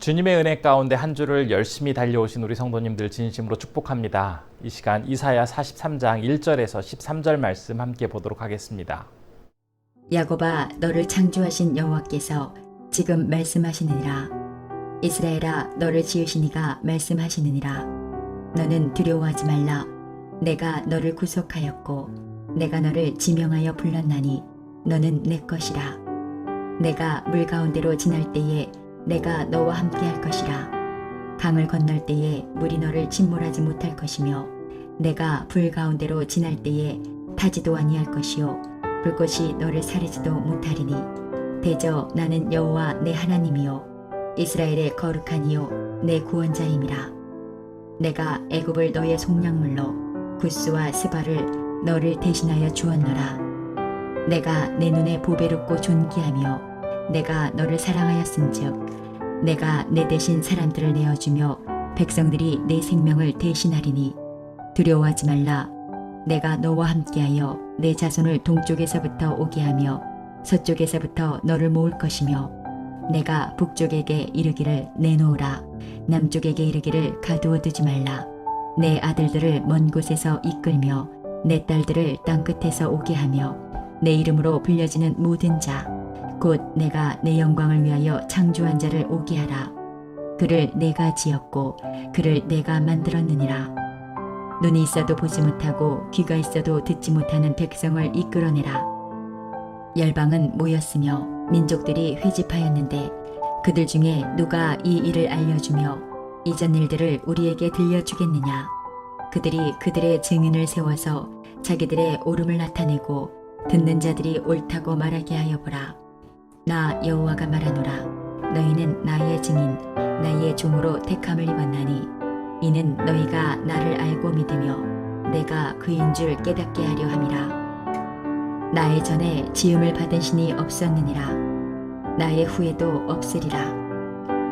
주님의 은혜 가운데 한 주를 열심히 달려오신 우리 성도님들 진심으로 축복합니다. 이 시간 이사야 43장 1절에서 13절 말씀 함께 보도록 하겠습니다. 야곱아, 너를 창조하신 여호와께서 지금 말씀하시느니라. 이스라엘아, 너를 지으신 이가 말씀하시느니라. 너는 두려워하지 말라. 내가 너를 구속하였고 내가 너를 지명하여 불렀나니 너는 내 것이라. 내가 물 가운데로 지날 때에 내가 너와 함께 할 것이라. 강을 건널 때에 물이 너를 침몰하지 못할 것이며 내가 불 가운데로 지날 때에 타지도 아니할 것이요 불꽃이 너를 사르지도 못하리니 대저 나는 여호와 내 하나님이요 이스라엘의 거룩한 이요 내 구원자임이라. 내가 애굽을 너의 속량물로 구스와 스바를 너를 대신하여 주었노라. 내가 내 눈에 보배롭고 존귀하며 내가 너를 사랑하였은즉 내가 내 대신 사람들을 내어주며 백성들이 내 생명을 대신하리니 두려워하지 말라. 내가 너와 함께하여 내 자손을 동쪽에서부터 오게 하며 서쪽에서부터 너를 모을 것이며 내가 북쪽에게 이르기를 내놓으라. 남쪽에게 이르기를 가두어 두지 말라. 내 아들들을 먼 곳에서 이끌며 내 딸들을 땅끝에서 오게 하며 내 이름으로 불려지는 모든 자 곧 내가 내 영광을 위하여 창조한 자를 오게 하라. 그를 내가 지었고 그를 내가 만들었느니라. 눈이 있어도 보지 못하고 귀가 있어도 듣지 못하는 백성을 이끌어내라. 열방은 모였으며 민족들이 회집하였는데 그들 중에 누가 이 일을 알려주며 이전 일들을 우리에게 들려주겠느냐. 그들이 그들의 증인을 세워서 자기들의 옳음을 나타내고 듣는 자들이 옳다고 말하게 하여 보라. 나 여호와가 말하노라. 너희는 나의 증인 나의 종으로 택함을 입었나니 이는 너희가 나를 알고 믿으며 내가 그인 줄 깨닫게 하려 함이라. 나의 전에 지음을 받은 신이 없었느니라. 나의 후에도 없으리라.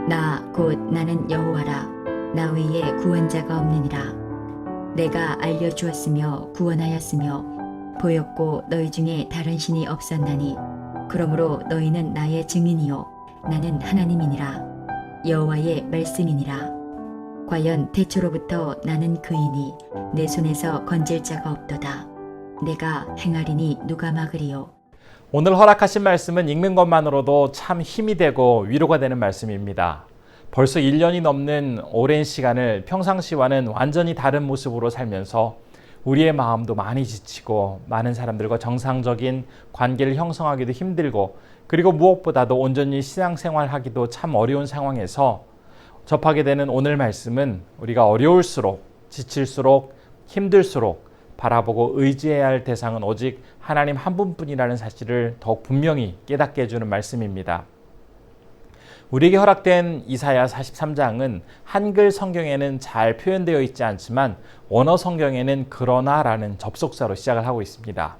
나 곧 나는 여호와라. 나 외에 구원자가 없느니라. 내가 알려주었으며 구원하였으며 보였고 너희 중에 다른 신이 없었나니 그러므로 너희는 나의 증인이요 나는 하나님이니라. 여호와의 말씀이니라. 과연 태초로부터 나는 그이니 내 손에서 건질 자가 없도다. 내가 행하리니 누가 막으리요. 오늘 허락하신 말씀은 읽는 것만으로도 참 힘이 되고 위로가 되는 말씀입니다. 벌써 1년이 넘는 오랜 시간을 평상시와는 완전히 다른 모습으로 살면서 우리의 마음도 많이 지치고 많은 사람들과 정상적인 관계를 형성하기도 힘들고 그리고 무엇보다도 온전히 신앙생활하기도 참 어려운 상황에서 접하게 되는 오늘 말씀은 우리가 어려울수록 지칠수록 힘들수록 바라보고 의지해야 할 대상은 오직 하나님 한 분뿐이라는 사실을 더욱 분명히 깨닫게 해주는 말씀입니다. 우리에게 허락된 이사야 43장은 한글 성경에는 잘 표현되어 있지 않지만 원어 성경에는 그러나라는 접속사로 시작을 하고 있습니다.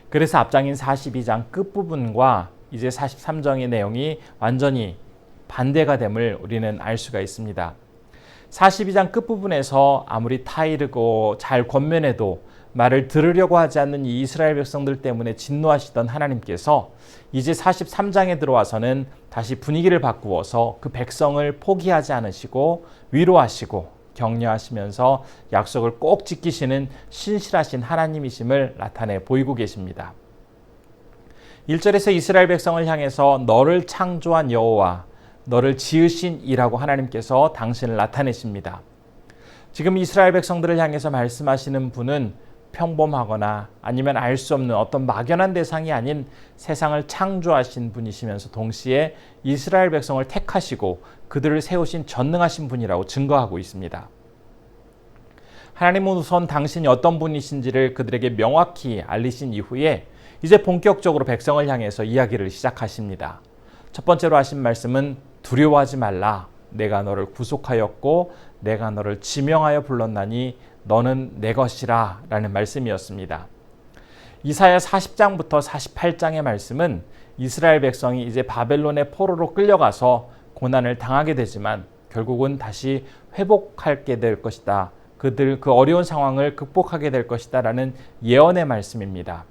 그래서 앞장인 42장 끝부분과 이제 43장의 내용이 완전히 반대가 됨을 우리는 알 수가 있습니다. 42장 끝부분에서 아무리 타이르고 잘 권면해도 말을 들으려고 하지 않는 이 이스라엘 백성들 때문에 진노하시던 하나님께서 이제 43장에 들어와서는 다시 분위기를 바꾸어서 그 백성을 포기하지 않으시고 위로하시고 격려하시면서 약속을 꼭 지키시는 신실하신 하나님이심을 나타내 보이고 계십니다. 1절에서 이스라엘 백성을 향해서 너를 창조한 여호와 너를 지으신 이라고 하나님께서 당신을 나타내십니다. 지금 이스라엘 백성들을 향해서 말씀하시는 분은 평범하거나 아니면 알 수 없는 어떤 막연한 대상이 아닌 세상을 창조하신 분이시면서 동시에 이스라엘 백성을 택하시고 그들을 세우신 전능하신 분이라고 증거하고 있습니다. 하나님은 우선 당신이 어떤 분이신지를 그들에게 명확히 알리신 이후에 이제 본격적으로 백성을 향해서 이야기를 시작하십니다. 첫 번째로 하신 말씀은 두려워하지 말라. 내가 너를 구속하였고 내가 너를 지명하여 불렀나니 너는 내 것이라 라는 말씀이었습니다. 이사야 40장부터 48장의 말씀은 이스라엘 백성이 이제 바벨론의 포로로 끌려가서 고난을 당하게 되지만 결국은 다시 회복하게 될 것이다. 그들 그 어려운 상황을 극복하게 될 것이다 라는 예언의 말씀입니다.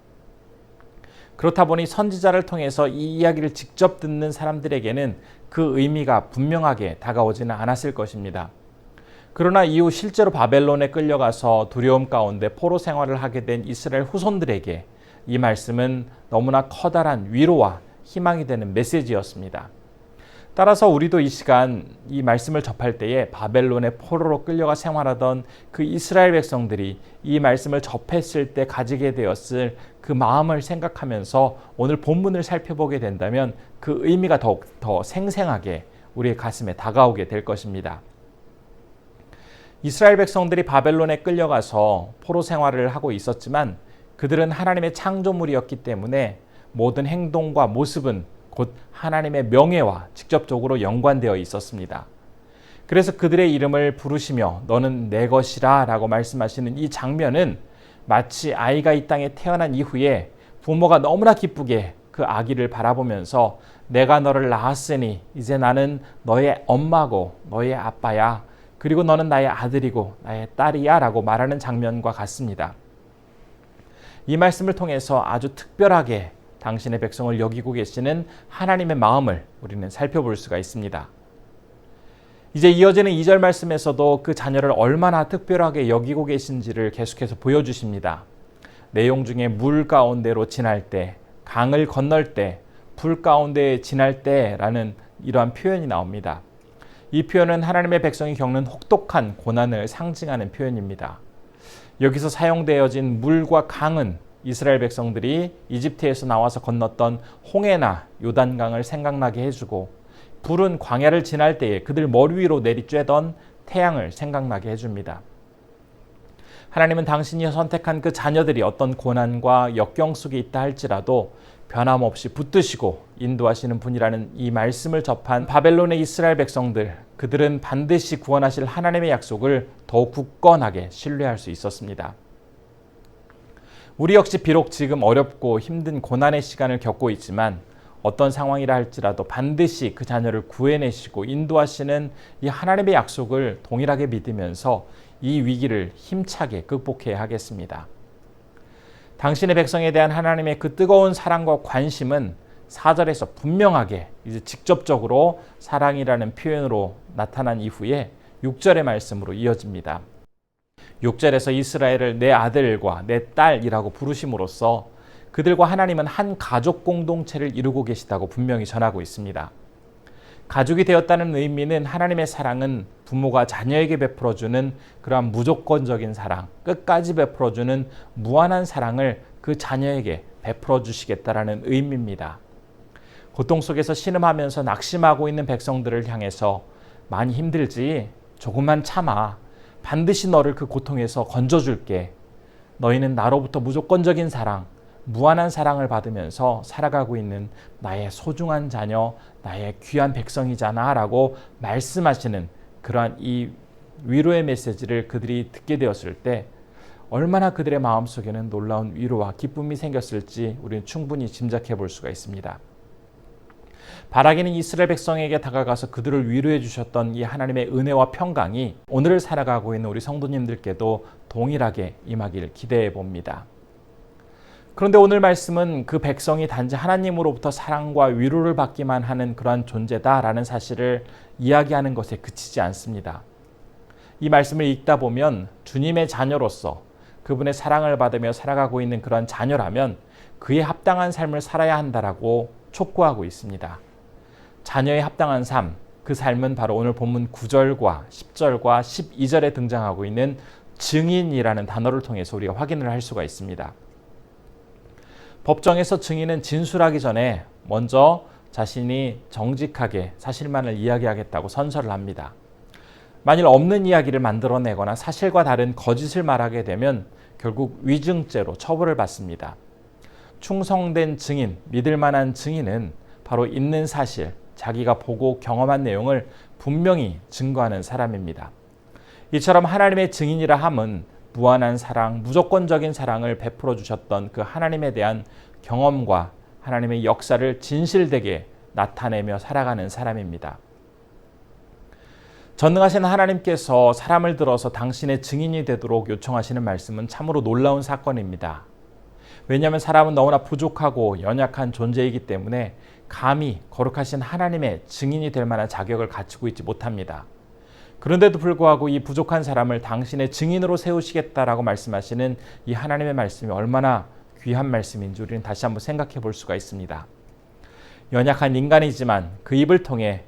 그렇다 보니 선지자를 통해서 이 이야기를 직접 듣는 사람들에게는 그 의미가 분명하게 다가오지는 않았을 것입니다. 그러나 이후 실제로 바벨론에 끌려가서 두려움 가운데 포로 생활을 하게 된 이스라엘 후손들에게 이 말씀은 너무나 커다란 위로와 희망이 되는 메시지였습니다. 따라서 우리도 이 시간 이 말씀을 접할 때에 바벨론의 포로로 끌려가 생활하던 그 이스라엘 백성들이 이 말씀을 접했을 때 가지게 되었을 그 마음을 생각하면서 오늘 본문을 살펴보게 된다면 그 의미가 더욱 더 생생하게 우리의 가슴에 다가오게 될 것입니다. 이스라엘 백성들이 바벨론에 끌려가서 포로 생활을 하고 있었지만 그들은 하나님의 창조물이었기 때문에 모든 행동과 모습은 곧 하나님의 명예와 직접적으로 연관되어 있었습니다. 그래서 그들의 이름을 부르시며 너는 내 것이라 라고 말씀하시는 이 장면은 마치 아이가 이 땅에 태어난 이후에 부모가 너무나 기쁘게 그 아기를 바라보면서 내가 너를 낳았으니 이제 나는 너의 엄마고 너의 아빠야. 그리고 너는 나의 아들이고 나의 딸이야 라고 말하는 장면과 같습니다. 이 말씀을 통해서 아주 특별하게 당신의 백성을 여기고 계시는 하나님의 마음을 우리는 살펴볼 수가 있습니다. 이제 이어지는 2절 말씀에서도 그 자녀를 얼마나 특별하게 여기고 계신지를 계속해서 보여주십니다. 내용 중에 물 가운데로 지날 때, 강을 건널 때, 불 가운데 지날 때라는 이러한 표현이 나옵니다. 이 표현은 하나님의 백성이 겪는 혹독한 고난을 상징하는 표현입니다. 여기서 사용되어진 물과 강은 이스라엘 백성들이 이집트에서 나와서 건넜던 홍해나 요단강을 생각나게 해주고 불은 광야를 지날 때에 그들 머리 위로 내리쬐던 태양을 생각나게 해줍니다. 하나님은 당신이 선택한 그 자녀들이 어떤 고난과 역경 속에 있다 할지라도 변함없이 붙드시고 인도하시는 분이라는 이 말씀을 접한 바벨론의 이스라엘 백성들, 그들은 반드시 구원하실 하나님의 약속을 더욱 굳건하게 신뢰할 수 있었습니다. 우리 역시 비록 지금 어렵고 힘든 고난의 시간을 겪고 있지만 어떤 상황이라 할지라도 반드시 그 자녀를 구해내시고 인도하시는 이 하나님의 약속을 동일하게 믿으면서 이 위기를 힘차게 극복해야 하겠습니다. 당신의 백성에 대한 하나님의 그 뜨거운 사랑과 관심은 4절에서 분명하게 이제 직접적으로 사랑이라는 표현으로 나타난 이후에 6절의 말씀으로 이어집니다. 6절에서 이스라엘을 내 아들과 내 딸이라고 부르심으로써 그들과 하나님은 한 가족 공동체를 이루고 계시다고 분명히 전하고 있습니다. 가족이 되었다는 의미는 하나님의 사랑은 부모가 자녀에게 베풀어주는 그러한 무조건적인 사랑, 끝까지 베풀어주는 무한한 사랑을 그 자녀에게 베풀어 주시겠다라는 의미입니다. 고통 속에서 신음하면서 낙심하고 있는 백성들을 향해서 많이 힘들지? 조금만 참아. 반드시 너를 그 고통에서 건져줄게. 너희는 나로부터 무조건적인 사랑, 무한한 사랑을 받으면서 살아가고 있는 나의 소중한 자녀, 나의 귀한 백성이잖아 라고 말씀하시는 그러한 이 위로의 메시지를 그들이 듣게 되었을 때 얼마나 그들의 마음속에는 놀라운 위로와 기쁨이 생겼을지 우리는 충분히 짐작해 볼 수가 있습니다. 바라기는 이스라엘 백성에게 다가가서 그들을 위로해 주셨던 이 하나님의 은혜와 평강이 오늘을 살아가고 있는 우리 성도님들께도 동일하게 임하기를 기대해 봅니다. 그런데 오늘 말씀은 그 백성이 단지 하나님으로부터 사랑과 위로를 받기만 하는 그러한 존재다라는 사실을 이야기하는 것에 그치지 않습니다. 이 말씀을 읽다 보면 주님의 자녀로서 그분의 사랑을 받으며 살아가고 있는 그러한 자녀라면 그에 합당한 삶을 살아야 한다라고 촉구하고 있습니다. 자녀에 합당한 삶, 그 삶은 바로 오늘 본문 9절과 10절과 12절에 등장하고 있는 증인이라는 단어를 통해서 우리가 확인을 할 수가 있습니다. 법정에서 증인은 진술하기 전에 먼저 자신이 정직하게 사실만을 이야기하겠다고 선서를 합니다. 만일 없는 이야기를 만들어내거나 사실과 다른 거짓을 말하게 되면 결국 위증죄로 처벌을 받습니다. 충성된 증인, 믿을 만한 증인은 바로 있는 사실, 자기가 보고 경험한 내용을 분명히 증거하는 사람입니다. 이처럼 하나님의 증인이라 함은 무한한 사랑, 무조건적인 사랑을 베풀어 주셨던 그 하나님에 대한 경험과 하나님의 역사를 진실되게 나타내며 살아가는 사람입니다. 전능하신 하나님께서 사람을 들어서 당신의 증인이 되도록 요청하시는 말씀은 참으로 놀라운 사건입니다. 왜냐하면 사람은 너무나 부족하고 연약한 존재이기 때문에 감히 거룩하신 하나님의 증인이 될 만한 자격을 갖추고 있지 못합니다. 그런데도 불구하고 이 부족한 사람을 당신의 증인으로 세우시겠다라고 말씀하시는 이 하나님의 말씀이 얼마나 귀한 말씀인지 우리는 다시 한번 생각해 볼 수가 있습니다. 연약한 인간이지만 그 입을 통해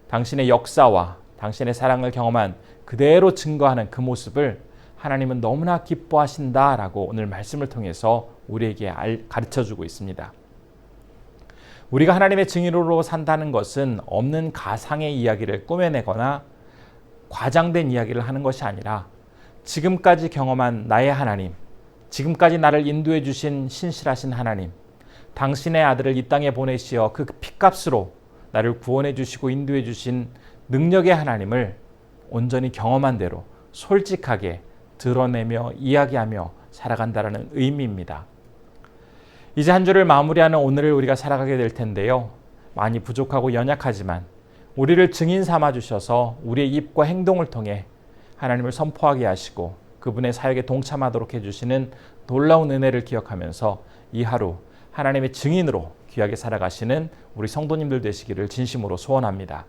당신의 역사와 당신의 사랑을 경험한 그대로 증거하는 그 모습을 하나님은 너무나 기뻐하신다라고 오늘 말씀을 통해서 우리에게 가르쳐주고 있습니다. 우리가 하나님의 증인으로 산다는 것은 없는 가상의 이야기를 꾸며내거나 과장된 이야기를 하는 것이 아니라 지금까지 경험한 나의 하나님, 지금까지 나를 인도해 주신 신실하신 하나님, 당신의 아들을 이 땅에 보내시어 그 핏값으로 나를 구원해 주시고 인도해 주신 능력의 하나님을 온전히 경험한 대로 솔직하게 드러내며 이야기하며 살아간다는 의미입니다. 이제 한 주를 마무리하는 오늘을 우리가 살아가게 될 텐데요. 많이 부족하고 연약하지만 우리를 증인 삼아 주셔서 우리의 입과 행동을 통해 하나님을 선포하게 하시고 그분의 사역에 동참하도록 해주시는 놀라운 은혜를 기억하면서 이 하루 하나님의 증인으로 귀하게 살아가시는 우리 성도님들 되시기를 진심으로 소원합니다.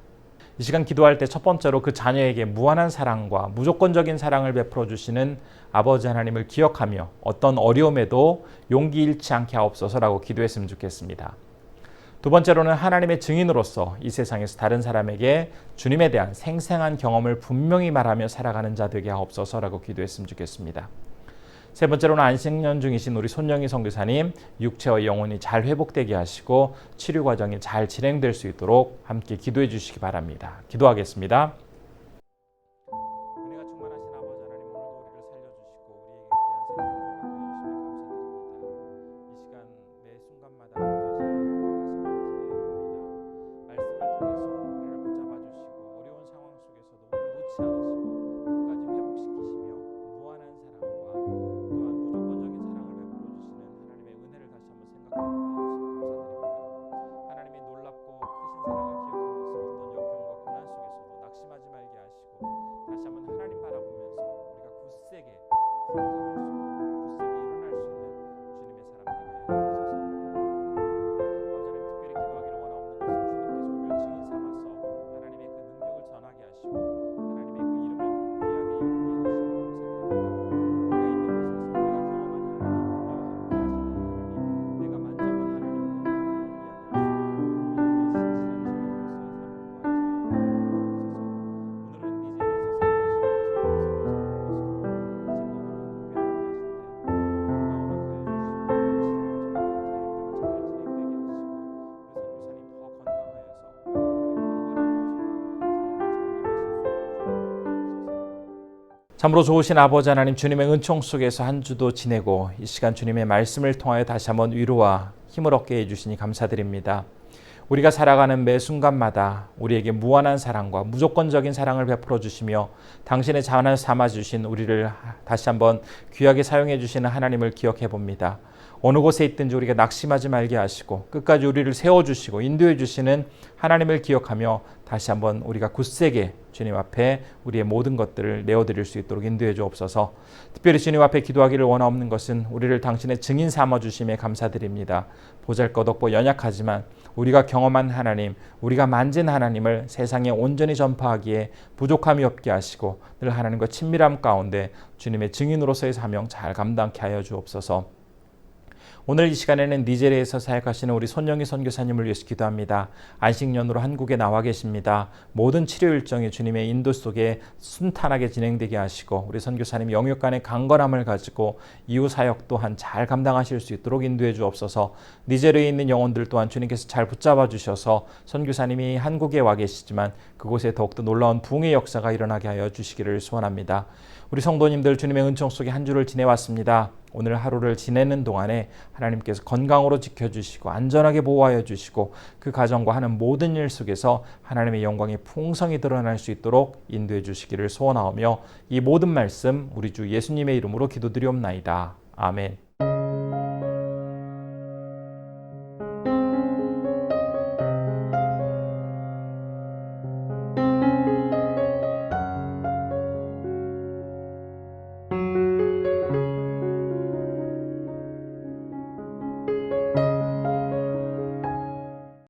이 시간 기도할 때 첫 번째로 그 자녀에게 무한한 사랑과 무조건적인 사랑을 베풀어 주시는 아버지 하나님을 기억하며 어떤 어려움에도 용기 잃지 않게 하옵소서라고 기도했으면 좋겠습니다. 두 번째로는 하나님의 증인으로서 이 세상에서 다른 사람에게 주님에 대한 생생한 경험을 분명히 말하며 살아가는 자 되게 하옵소서라고 기도했으면 좋겠습니다. 세 번째로는 안식년 중이신 우리 손영희 선교사님 육체와 영혼이 잘 회복되게 하시고 치료 과정이 잘 진행될 수 있도록 함께 기도해 주시기 바랍니다. 기도하겠습니다. 은혜가 충만하신 아버지 하나님, 오늘도 우리를 살려주시고 우리에게 귀한 생명을 허락해 주시며 감사드립니다. 이 시간 매 순간마다 다시 한번 기대해 봅니다. 말씀을 통해서 우리를 붙잡아 주시고 어려운 상황 속에서도 우리를 놓지 않으시고 끝까지 회복시키시며 무한한 사랑과 또한 무조건적인 사랑을 베풀어 주시는 하나님의 은혜를 다시 한번 생각해 보게 해주시니 감사드립니다. 하나님의 놀랍고 크신 사랑을 기억하면서 어떤 역경과 고난 속에서도 낙심하지 말게 하시고 다시 한번 하나님 바라보면서 우리가 굳세게 성장할 수 있는, 굳세게 일어날 수 있는 주님의 사람 되게 해주옵소서. 아버지 하나님, 특별히 기도하기를 원하옵는 것은 주님께서 우리를 증인 삼아서 하나님의 그 능력을 전하게 하시고 하나님의 그 이름을 귀하게 여기게 참으로 좋으신 아버지 하나님, 주님의 은총 속에서 한 주도 지내고 이 시간 주님의 말씀을 통하여 다시 한번 위로와 힘을 얻게 해주시니 감사드립니다. 우리가 살아가는 매 순간마다 우리에게 무한한 사랑과 무조건적인 사랑을 베풀어 주시며 당신의 자원을 삼아 주신 우리를 다시 한번 귀하게 사용해 주시는 하나님을 기억해 봅니다. 어느 곳에 있든지 우리가 낙심하지 말게 하시고 끝까지 우리를 세워주시고 인도해 주시는 하나님을 기억하며 다시 한번 우리가 굳세게 주님 앞에 우리의 모든 것들을 내어드릴 수 있도록 인도해 주옵소서. 특별히 주님 앞에 기도하기를 원하옵는 것은 우리를 당신의 증인 삼아주심에 감사드립니다. 보잘것없고 연약하지만 우리가 경험한 하나님, 우리가 만진 하나님을 세상에 온전히 전파하기에 부족함이 없게 하시고 늘 하나님과 친밀함 가운데 주님의 증인으로서의 사명 잘 감당케 하여 주옵소서. 오늘 이 시간에는 니제리아에서 사역하시는 우리 손영희 선교사님을 위해서 기도합니다. 안식년으로 한국에 나와 계십니다. 모든 치료 일정이 주님의 인도 속에 순탄하게 진행되게 하시고 우리 선교사님 영역 간의 강건함을 가지고 이후 사역 또한 잘 감당하실 수 있도록 인도해 주옵소서. 니제리아에 있는 영혼들 또한 주님께서 잘 붙잡아 주셔서 선교사님이 한국에 와 계시지만 그곳에 더욱더 놀라운 부흥의 역사가 일어나게 하여 주시기를 소원합니다. 우리 성도님들 주님의 은총 속에 한 주를 지내왔습니다. 오늘 하루를 지내는 동안에 하나님께서 건강으로 지켜주시고 안전하게 보호하여 주시고 그 가정과 하는 모든 일 속에서 하나님의 영광이 풍성히 드러날 수 있도록 인도해 주시기를 소원하오며 이 모든 말씀 우리 주 예수님의 이름으로 기도드리옵나이다. 아멘.